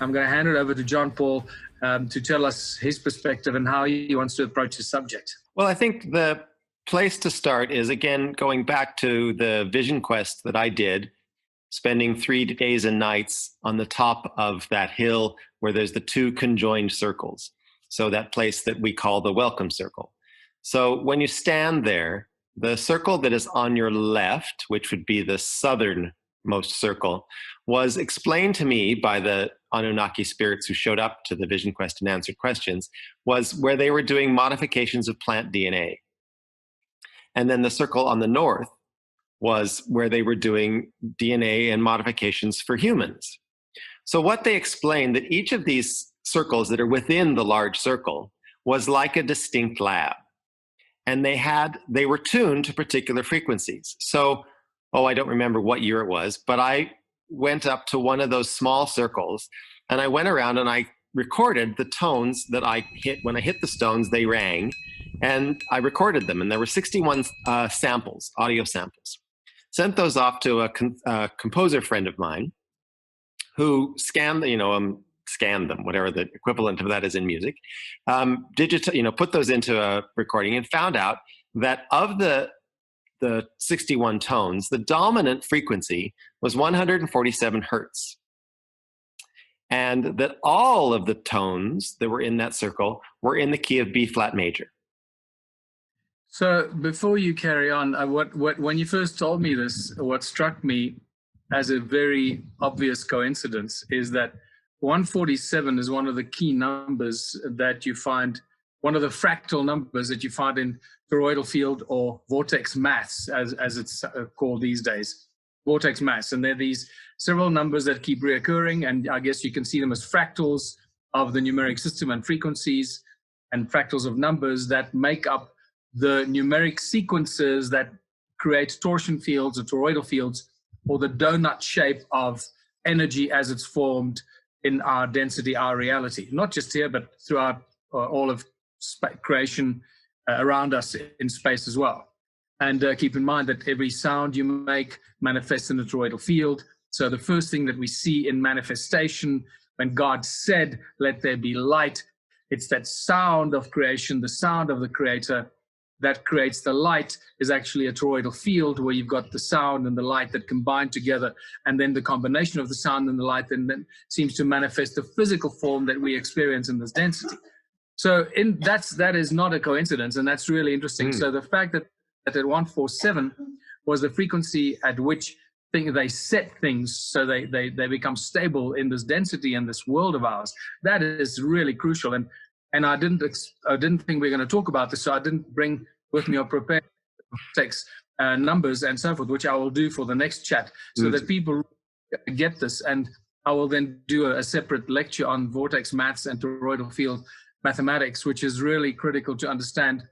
I'm going to hand it over to John Paul to tell us his perspective and how he wants to approach the subject. Well, I think the place to start is, again, going back to the vision quest that I did, spending 3 days and nights on the top of that hill where there's the 2 conjoined circles. So that place that we call the welcome circle. So when you stand there, the circle that is on your left, which would be the southernmost circle, was explained to me by the Anunnaki spirits who showed up to the vision quest and answered questions, was where they were doing modifications of plant DNA. And then the circle on the north was where they were doing DNA and modifications for humans. So what they explained, that each of these circles that are within the large circle was like a distinct lab. And they were tuned to particular frequencies. So, I don't remember what year it was, but I went up to one of those small circles and I went around and I recorded the tones that I hit. When I hit the stones, they rang, and I recorded them. And there were 61 samples, audio samples. Sent those off to a composer friend of mine who scanned them, whatever the equivalent of that is in music, put those into a recording and found out that of the 61 tones, the dominant frequency was 147 hertz. And that all of the tones that were in that circle were in the key of B flat major. So before you carry on, when you first told me this, what struck me as a very obvious coincidence is that 147 is one of the key numbers that you find, one of the fractal numbers that you find in toroidal field or vortex maths, as it's called these days, vortex maths. And there are these several numbers that keep reoccurring, and I guess you can see them as fractals of the numeric system and frequencies and fractals of numbers that make up the numeric sequences that create torsion fields or toroidal fields, or the donut shape of energy as it's formed in our density, our reality, not just here, but throughout all of creation around us in space as well. And keep in mind that every sound you make manifests in a toroidal field. So the first thing that we see in manifestation, when God said, "Let there be light," it's that sound of creation, the sound of the creator that creates the light, is actually a toroidal field where you've got the sound and the light that combine together, and then the combination of the sound and the light then seems to manifest the physical form that we experience in this density. So that is not a coincidence, and that's really interesting. So the fact that at 147 was the frequency at which they set things so they become stable in this density and this world of ours, that is really crucial. And I didn't think we were going to talk about this, so I didn't bring with me or prepare text numbers and so forth, which I will do for the next chat, so that people get this. And I will then do a separate lecture on vortex maths and toroidal field mathematics, which is really critical to understand